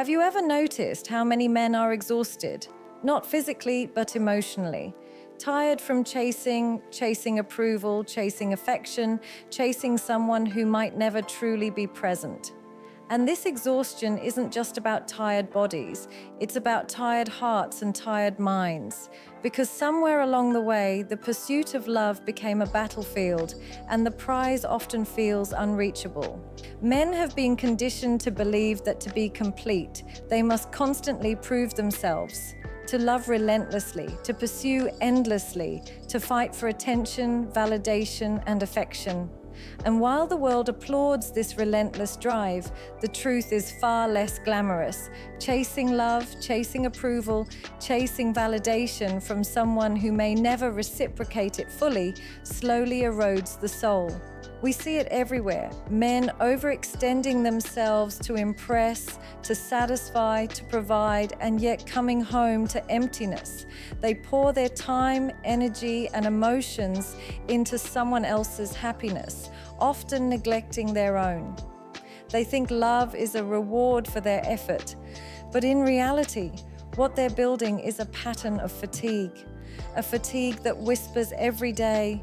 Have you ever noticed how many men are exhausted? Not physically, but emotionally. Tired from chasing approval, chasing affection, chasing someone who might never truly be present. And this exhaustion isn't just about tired bodies, it's about tired hearts and tired minds. Because somewhere along the way, the pursuit of love became a battlefield, and the prize often feels unreachable. Men have been conditioned to believe that to be complete, they must constantly prove themselves, to love relentlessly, to pursue endlessly, to fight for attention, validation, and affection. And while the world applauds this relentless drive, the truth is far less glamorous. Chasing love, chasing approval, chasing validation from someone who may never reciprocate it fully slowly erodes the soul. We see it everywhere. Men overextending themselves to impress, to satisfy, to provide, and yet coming home to emptiness. They pour their time, energy, and emotions into someone else's happiness, often neglecting their own. They think love is a reward for their effort, but in reality, what they're building is a pattern of fatigue, a fatigue that whispers every day,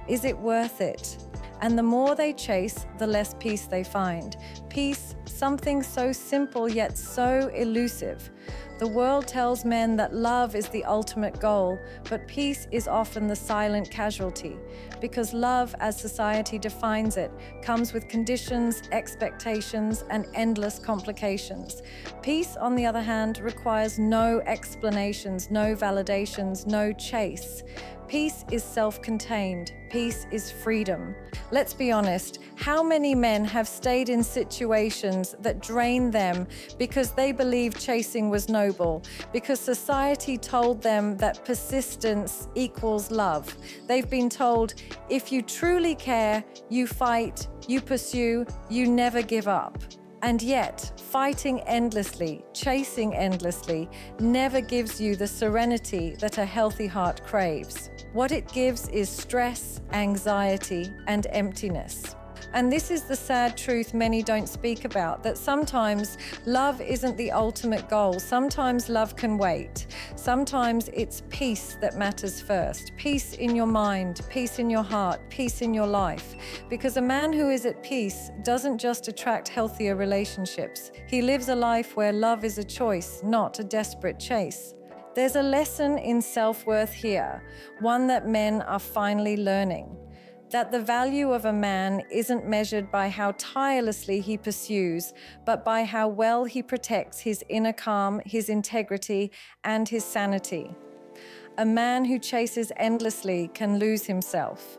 "Is it worth it?" And the more they chase, the less peace they find. Peace, something so simple yet so elusive. The world tells men that love is the ultimate goal, but peace is often the silent casualty, because love, as society defines it, comes with conditions, expectations, and endless complications. Peace, on the other hand, requires no explanations, no validations, no chase. Peace is self-contained. Peace is freedom. Let's be honest, how many men have stayed in situations that drain them because they believed chasing was noble, because society told them that persistence equals love? They've been told, if you truly care, you fight, you pursue, you never give up. And yet, fighting endlessly, chasing endlessly, never gives you the serenity that a healthy heart craves. What it gives is stress, anxiety, and emptiness. And this is the sad truth many don't speak about, that sometimes love isn't the ultimate goal. Sometimes love can wait. Sometimes it's peace that matters first. Peace in your mind, peace in your heart, peace in your life. Because a man who is at peace doesn't just attract healthier relationships. He lives a life where love is a choice, not a desperate chase. There's a lesson in self-worth here, one that men are finally learning. That the value of a man isn't measured by how tirelessly he pursues, but by how well he protects his inner calm, his integrity, and his sanity. A man who chases endlessly can lose himself.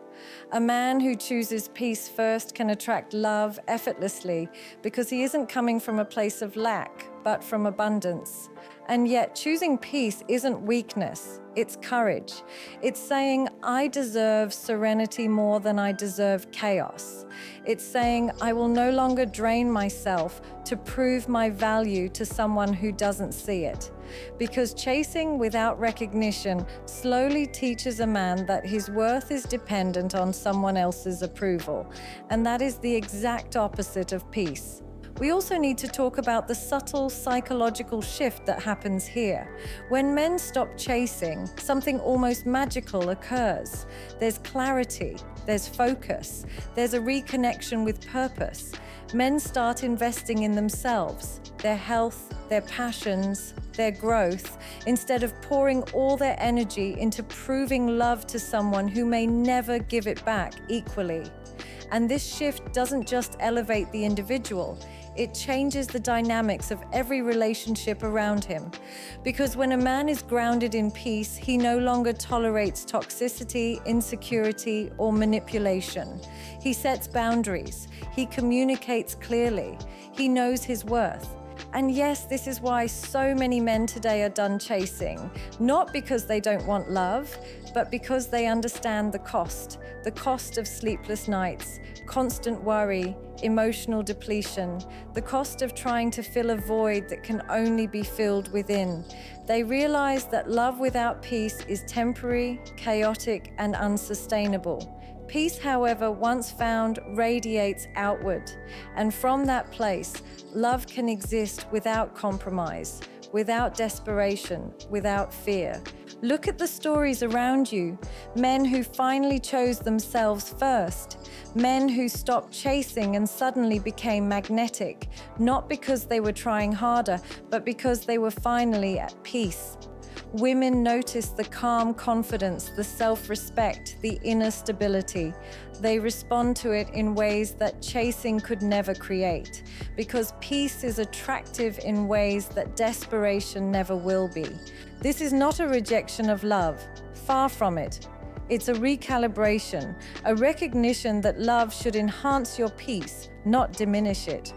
A man who chooses peace first can attract love effortlessly because he isn't coming from a place of lack, but from abundance. And yet choosing peace isn't weakness, it's courage. It's saying, I deserve serenity more than I deserve chaos. It's saying, I will no longer drain myself to prove my value to someone who doesn't see it. Because chasing without recognition slowly teaches a man that his worth is dependent on someone else's approval. And that is the exact opposite of peace. We also need to talk about the subtle psychological shift that happens here. When men stop chasing, something almost magical occurs. There's clarity, there's focus, there's a reconnection with purpose. Men start investing in themselves, their health, their passions, their growth, instead of pouring all their energy into proving love to someone who may never give it back equally. And this shift doesn't just elevate the individual, it changes the dynamics of every relationship around him. Because when a man is grounded in peace, he no longer tolerates toxicity, insecurity, or manipulation. He sets boundaries. He communicates clearly. He knows his worth. And yes, this is why so many men today are done chasing, not because they don't want love, but because they understand the cost of sleepless nights, constant worry, emotional depletion, the cost of trying to fill a void that can only be filled within. They realize that love without peace is temporary, chaotic, and unsustainable. Peace, however, once found, radiates outward, and from that place, love can exist without compromise, without desperation, without fear. Look at the stories around you. Men who finally chose themselves first. Men who stopped chasing and suddenly became magnetic, not because they were trying harder, but because they were finally at peace. Women notice the calm confidence, the self-respect, the inner stability. They respond to it in ways that chasing could never create, because peace is attractive in ways that desperation never will be. This is not a rejection of love, far from it. It's a recalibration, a recognition that love should enhance your peace, not diminish it.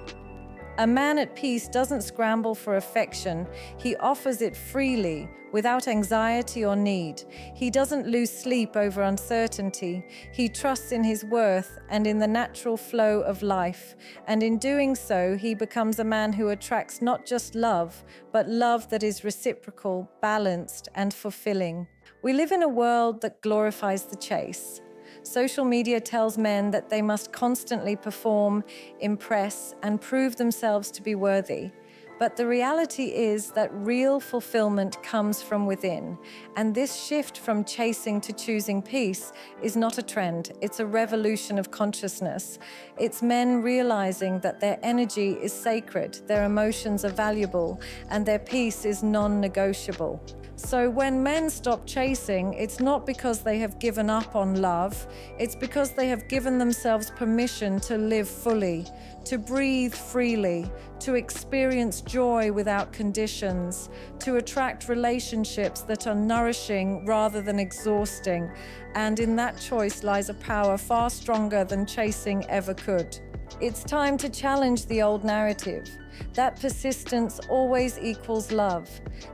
A man at peace doesn't scramble for affection. He offers it freely, without anxiety or need. He doesn't lose sleep over uncertainty. He trusts in his worth and in the natural flow of life. And in doing so, he becomes a man who attracts not just love, but love that is reciprocal, balanced, and fulfilling. We live in a world that glorifies the chase. Social media tells men that they must constantly perform, impress, and prove themselves to be worthy. But the reality is that real fulfillment comes from within. And this shift from chasing to choosing peace is not a trend, it's a revolution of consciousness. It's men realizing that their energy is sacred, their emotions are valuable, and their peace is non-negotiable. So when men stop chasing, it's not because they have given up on love, it's because they have given themselves permission to live fully, to breathe freely, to experience joy without conditions, to attract relationships that are nourishing rather than exhausting. And in that choice lies a power far stronger than chasing ever could. It's time to challenge the old narrative. That persistence always equals love.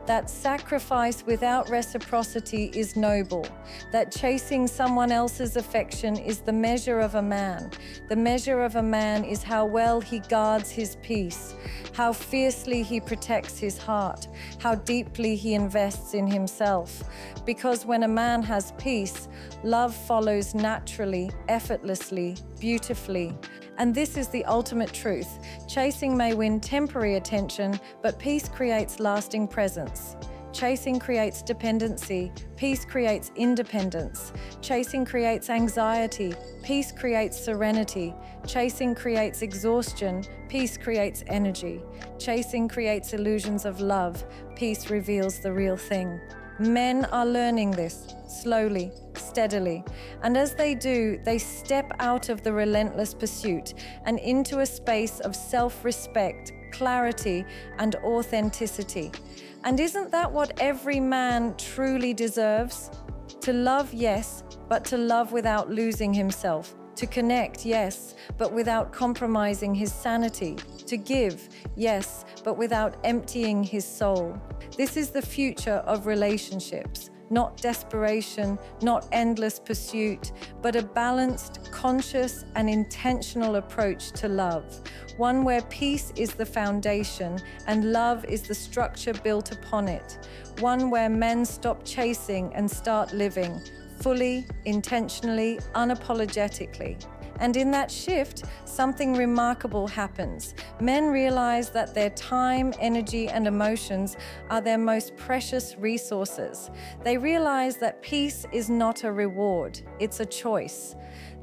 That sacrifice without reciprocity is noble. That chasing someone else's affection is the measure of a man. The measure of a man is how well he guards his peace, how fiercely he protects his heart, how deeply he invests in himself. Because when a man has peace, love follows naturally, effortlessly, beautifully. And this is the ultimate truth. Chasing may win temporary attention, but peace creates lasting presence. Chasing creates dependency, peace creates independence. Chasing creates anxiety, peace creates serenity. Chasing creates exhaustion, peace creates energy. Chasing creates illusions of love, peace reveals the real thing. Men are learning this, slowly, steadily, and as they do, they step out of the relentless pursuit and into a space of self-respect, clarity, and authenticity. And isn't that what every man truly deserves? To love, yes, but to love without losing himself. To connect, yes, but without compromising his sanity. To give, yes, but without emptying his soul. This is the future of relationships. Not desperation, not endless pursuit, but a balanced, conscious, and intentional approach to love. One where peace is the foundation and love is the structure built upon it. One where men stop chasing and start living, fully, intentionally, unapologetically. And in that shift, something remarkable happens. Men realize that their time, energy, and emotions are their most precious resources. They realize that peace is not a reward, it's a choice.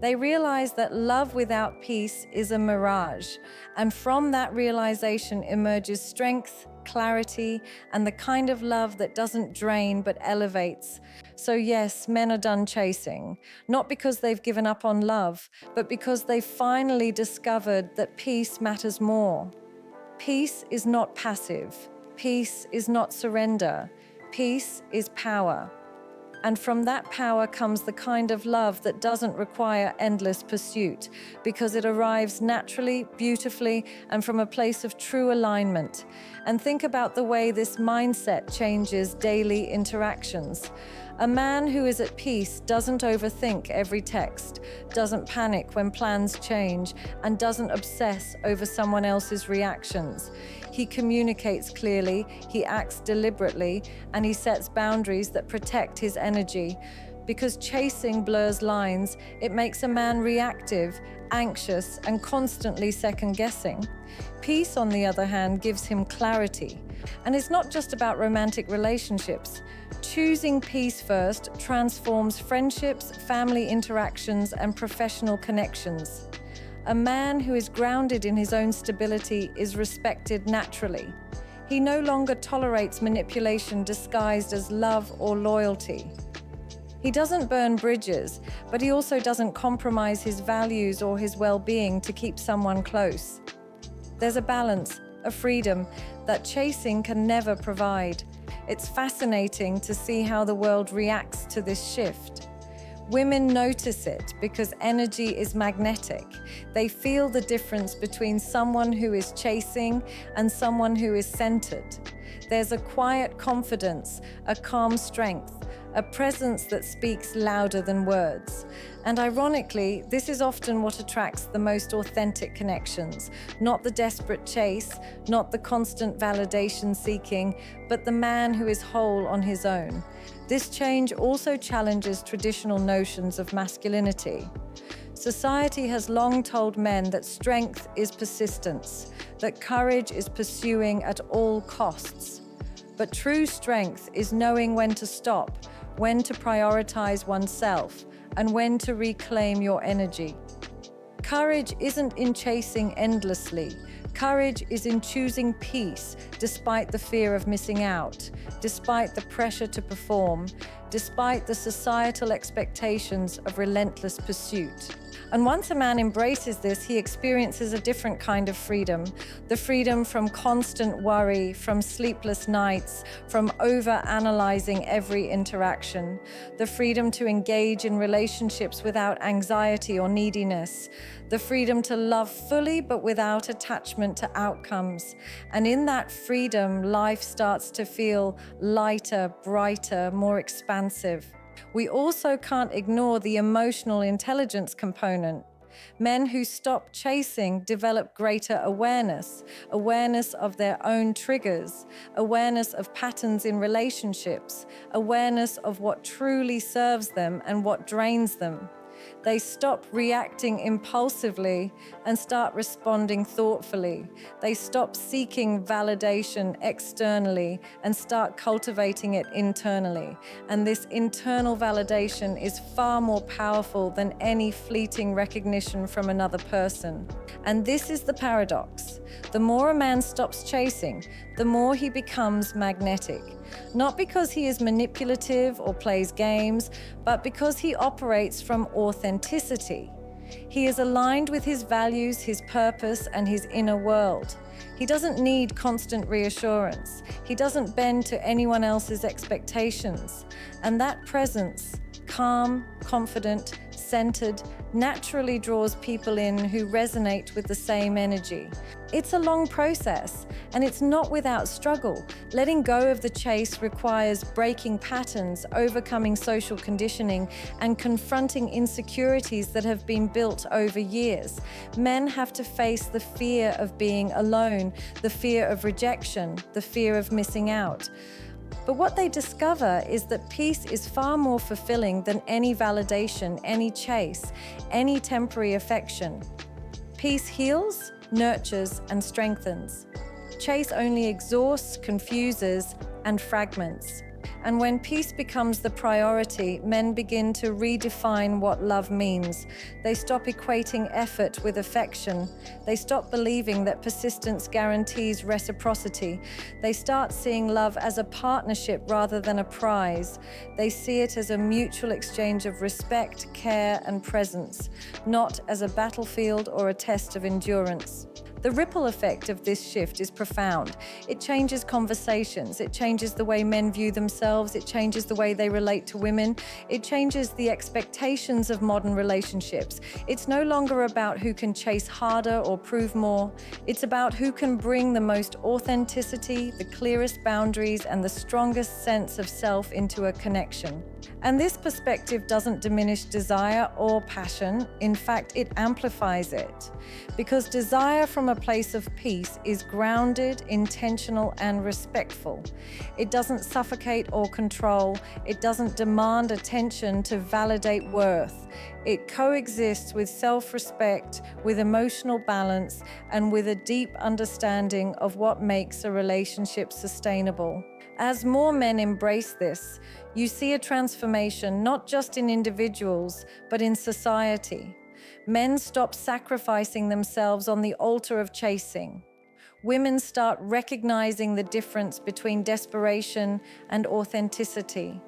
They realize that love without peace is a mirage. And from that realization emerges strength, clarity, and the kind of love that doesn't drain but elevates. So yes, men are done chasing, not because they've given up on love, but because they've finally discovered that peace matters more. Peace is not passive. Peace is not surrender. Peace is power. And from that power comes the kind of love that doesn't require endless pursuit, because it arrives naturally, beautifully, and from a place of true alignment. And think about the way this mindset changes daily interactions. A man who is at peace doesn't overthink every text, doesn't panic when plans change, and doesn't obsess over someone else's reactions. He communicates clearly, he acts deliberately, and he sets boundaries that protect his energy. Because chasing blurs lines, it makes a man reactive, anxious, and constantly second-guessing. Peace, on the other hand, gives him clarity. And it's not just about romantic relationships. Choosing peace first transforms friendships, family interactions, and professional connections. A man who is grounded in his own stability is respected naturally. He no longer tolerates manipulation disguised as love or loyalty. He doesn't burn bridges, but he also doesn't compromise his values or his well-being to keep someone close. There's a balance, a freedom, that chasing can never provide. It's fascinating to see how the world reacts to this shift. Women notice it because energy is magnetic. They feel the difference between someone who is chasing and someone who is centered. There's a quiet confidence, a calm strength, a presence that speaks louder than words. And ironically, this is often what attracts the most authentic connections, not the desperate chase, not the constant validation seeking, but the man who is whole on his own. This change also challenges traditional notions of masculinity. Society has long told men that strength is persistence, that courage is pursuing at all costs. But true strength is knowing when to stop, when to prioritize oneself, and when to reclaim your energy. Courage isn't in chasing endlessly. Courage is in choosing peace despite the fear of missing out, despite the pressure to perform, despite the societal expectations of relentless pursuit. And once a man embraces this, he experiences a different kind of freedom. The freedom from constant worry, from sleepless nights, from over-analyzing every interaction. The freedom to engage in relationships without anxiety or neediness. The freedom to love fully but without attachment to outcomes. And in that freedom, life starts to feel lighter, brighter, more expansive. We also can't ignore the emotional intelligence component. Men who stop chasing develop greater awareness of their own triggers, awareness of patterns in relationships, awareness of what truly serves them and what drains them. They stop reacting impulsively and start responding thoughtfully. They stop seeking validation externally and start cultivating it internally. And this internal validation is far more powerful than any fleeting recognition from another person. And this is the paradox. The more a man stops chasing, the more he becomes magnetic. Not because he is manipulative or plays games, but because he operates from authenticity. He is aligned with his values, his purpose, and his inner world. He doesn't need constant reassurance. He doesn't bend to anyone else's expectations. And that presence, calm, confident, centered, naturally draws people in who resonate with the same energy. It's a long process, and it's not without struggle. Letting go of the chase requires breaking patterns, overcoming social conditioning, and confronting insecurities that have been built over years. Men have to face the fear of being alone, the fear of rejection, the fear of missing out. But what they discover is that peace is far more fulfilling than any validation, any chase, any temporary affection. Peace heals, nurtures, and strengthens. Chase only exhausts, confuses, and fragments. And when peace becomes the priority, men begin to redefine what love means. They stop equating effort with affection. They stop believing that persistence guarantees reciprocity. They start seeing love as a partnership rather than a prize. They see it as a mutual exchange of respect, care, and presence, not as a battlefield or a test of endurance. The ripple effect of this shift is profound. It changes conversations, it changes the way men view themselves, it changes the way they relate to women, it changes the expectations of modern relationships. It's no longer about who can chase harder or prove more. It's about who can bring the most authenticity, the clearest boundaries, and the strongest sense of self into a connection. And this perspective doesn't diminish desire or passion. In fact, it amplifies it. Because desire from a place of peace is grounded, intentional, and respectful. It doesn't suffocate or control. It doesn't demand attention to validate worth. It coexists with self-respect, with emotional balance, and with a deep understanding of what makes a relationship sustainable. As more men embrace this, you see a transformation not just in individuals, but in society. Men stop sacrificing themselves on the altar of chasing. Women start recognizing the difference between desperation and authenticity.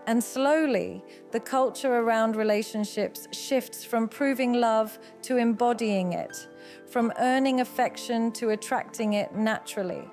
And slowly, the culture around relationships shifts from proving love to embodying it, from earning affection to attracting it naturally,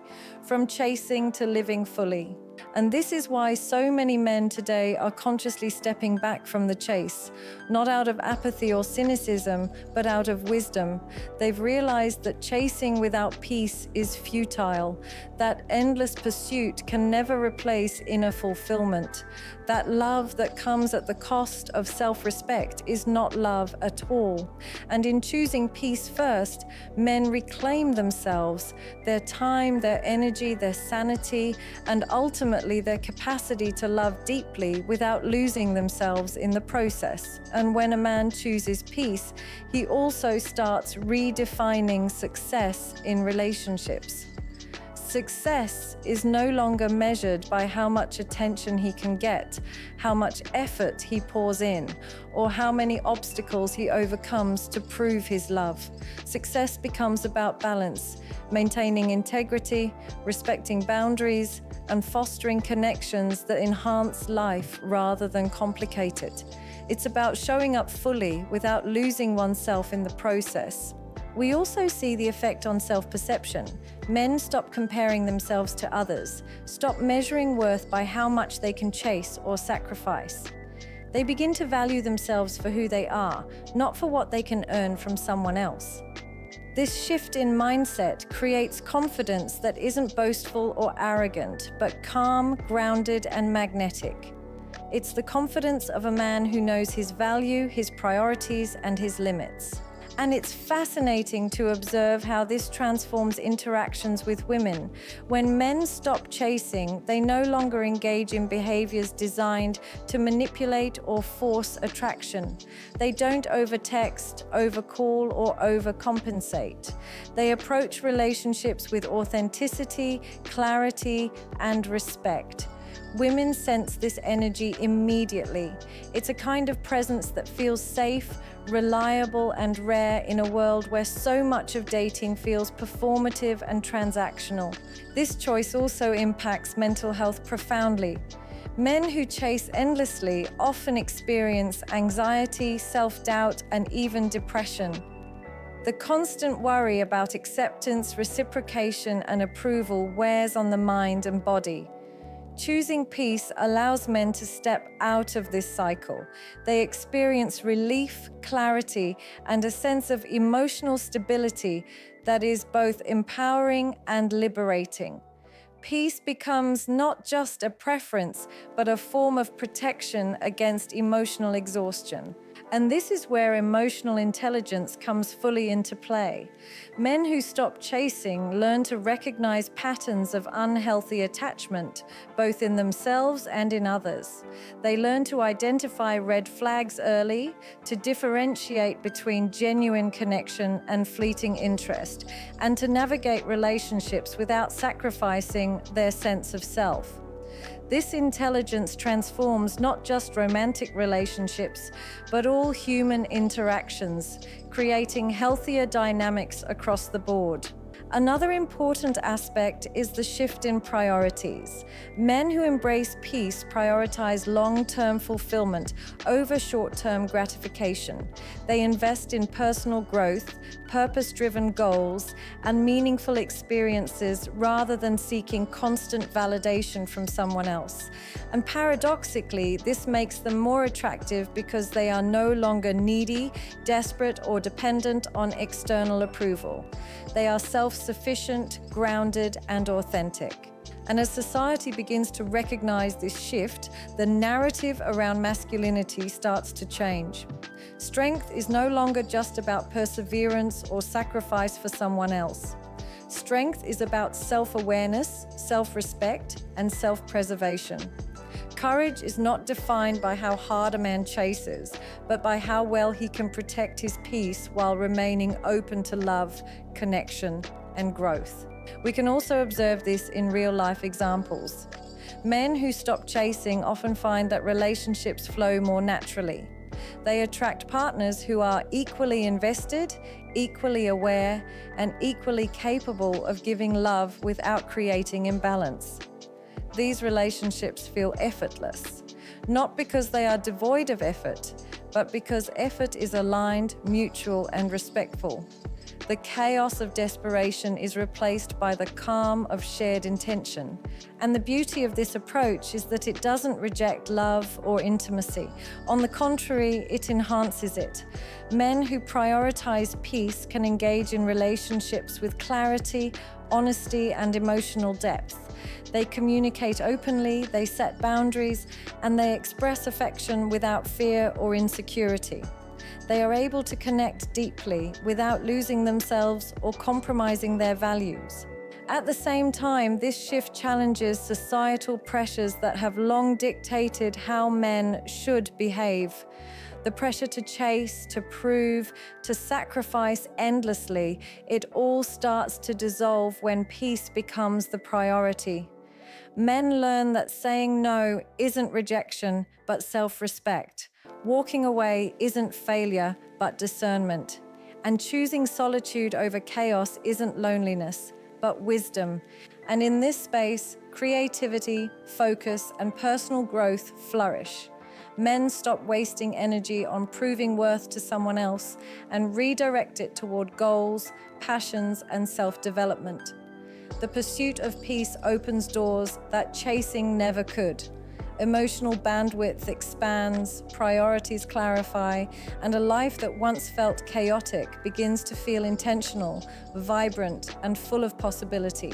from chasing to living fully. And this is why so many men today are consciously stepping back from the chase, not out of apathy or cynicism, but out of wisdom. They've realized that chasing without peace is futile, that endless pursuit can never replace inner fulfillment, that love that comes at the cost of self-respect is not love at all. And in choosing peace first, men reclaim themselves, their time, their energy, their sanity, and ultimately their capacity to love deeply without losing themselves in the process. And when a man chooses peace, he also starts redefining success in relationships. Success is no longer measured by how much attention he can get, how much effort he pours in, or how many obstacles he overcomes to prove his love. Success becomes about balance, maintaining integrity, respecting boundaries, and fostering connections that enhance life rather than complicate it. It's about showing up fully without losing oneself in the process. We also see the effect on self-perception. Men stop comparing themselves to others, stop measuring worth by how much they can chase or sacrifice. They begin to value themselves for who they are, not for what they can earn from someone else. This shift in mindset creates confidence that isn't boastful or arrogant, but calm, grounded, and magnetic. It's the confidence of a man who knows his value, his priorities, and his limits. And it's fascinating to observe how this transforms interactions with women. When men stop chasing, they no longer engage in behaviors designed to manipulate or force attraction. They don't overtext, overcall, or overcompensate. They approach relationships with authenticity, clarity, and respect. Women sense this energy immediately. It's a kind of presence that feels safe, reliable, and rare in a world where so much of dating feels performative and transactional. This choice also impacts mental health profoundly. Men who chase endlessly often experience anxiety, self-doubt, and even depression. The constant worry about acceptance, reciprocation, and approval wears on the mind and body. Choosing peace allows men to step out of this cycle. They experience relief, clarity, and a sense of emotional stability that is both empowering and liberating. Peace becomes not just a preference, but a form of protection against emotional exhaustion. And this is where emotional intelligence comes fully into play. Men who stop chasing learn to recognize patterns of unhealthy attachment, both in themselves and in others. They learn to identify red flags early, to differentiate between genuine connection and fleeting interest, and to navigate relationships without sacrificing their sense of self. This intelligence transforms not just romantic relationships, but all human interactions, creating healthier dynamics across the board. Another important aspect is the shift in priorities. Men who embrace peace prioritize long-term fulfillment over short-term gratification. They invest in personal growth, purpose-driven goals, and meaningful experiences rather than seeking constant validation from someone else. And paradoxically, this makes them more attractive because they are no longer needy, desperate, or dependent on external approval. They are self-sufficient, grounded, and authentic. And as society begins to recognize this shift, the narrative around masculinity starts to change. Strength is no longer just about perseverance or sacrifice for someone else. Strength is about self-awareness, self-respect, and self-preservation. Courage is not defined by how hard a man chases, but by how well he can protect his peace while remaining open to love, connection, and growth. We can also observe this in real-life examples. Men who stop chasing often find that relationships flow more naturally. They attract partners who are equally invested, equally aware, and equally capable of giving love without creating imbalance. These relationships feel effortless, not because they are devoid of effort, but because effort is aligned, mutual, and respectful. The chaos of desperation is replaced by the calm of shared intention. And the beauty of this approach is that it doesn't reject love or intimacy. On the contrary, it enhances it. Men who prioritize peace can engage in relationships with clarity, honesty, and emotional depth. They communicate openly, they set boundaries, and they express affection without fear or insecurity. They are able to connect deeply without losing themselves or compromising their values. At the same time, this shift challenges societal pressures that have long dictated how men should behave. The pressure to chase, to prove, to sacrifice endlessly, it all starts to dissolve when peace becomes the priority. Men learn that saying no isn't rejection, but self-respect. Walking away isn't failure, but discernment. And choosing solitude over chaos isn't loneliness, but wisdom. And in this space, creativity, focus, and personal growth flourish. Men stop wasting energy on proving worth to someone else and redirect it toward goals, passions, and self-development. The pursuit of peace opens doors that chasing never could. Emotional bandwidth expands, priorities clarify, and a life that once felt chaotic begins to feel intentional, vibrant, and full of possibility.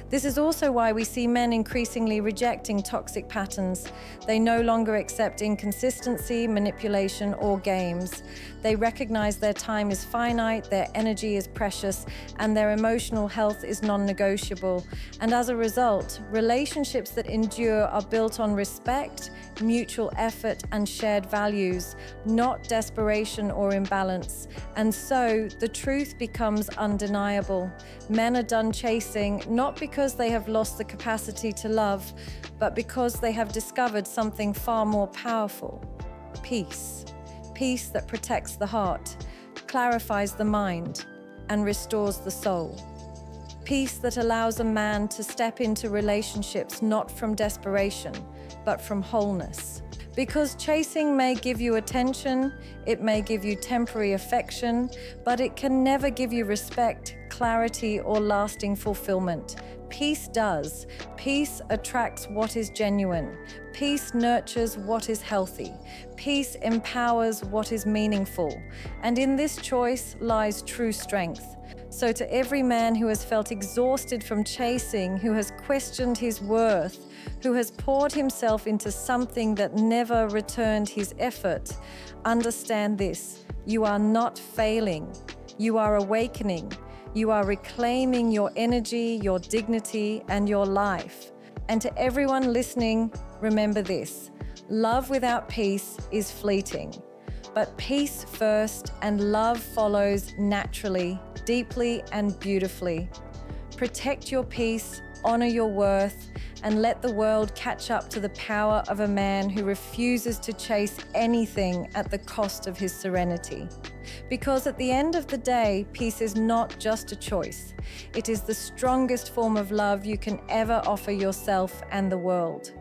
This is also why we see men increasingly rejecting toxic patterns. They no longer accept inconsistency, manipulation, or games. They recognize their time is finite, their energy is precious, and their emotional health is non-negotiable. And as a result, relationships that endure are built on respect, mutual effort, and shared values, not desperation or imbalance. And so the truth becomes undeniable. Men are done chasing, not because they have lost the capacity to love, but because they have discovered something far more powerful: peace. Peace that protects the heart, clarifies the mind, and restores the soul. Peace that allows a man to step into relationships not from desperation, but from wholeness. Because chasing may give you attention, it may give you temporary affection, but it can never give you respect, clarity, or lasting fulfillment. Peace does. Peace attracts what is genuine. Peace nurtures what is healthy. Peace empowers what is meaningful. And in this choice lies true strength. So to every man who has felt exhausted from chasing, who has questioned his worth, who has poured himself into something that never returned his effort, understand this: you are not failing. You are awakening. You are reclaiming your energy, your dignity, and your life. And to everyone listening, remember this: love without peace is fleeting. But peace first and love follows naturally, deeply, and beautifully. Protect your peace, honor your worth, and let the world catch up to the power of a man who refuses to chase anything at the cost of his serenity. Because at the end of the day, peace is not just a choice. It is the strongest form of love you can ever offer yourself and the world.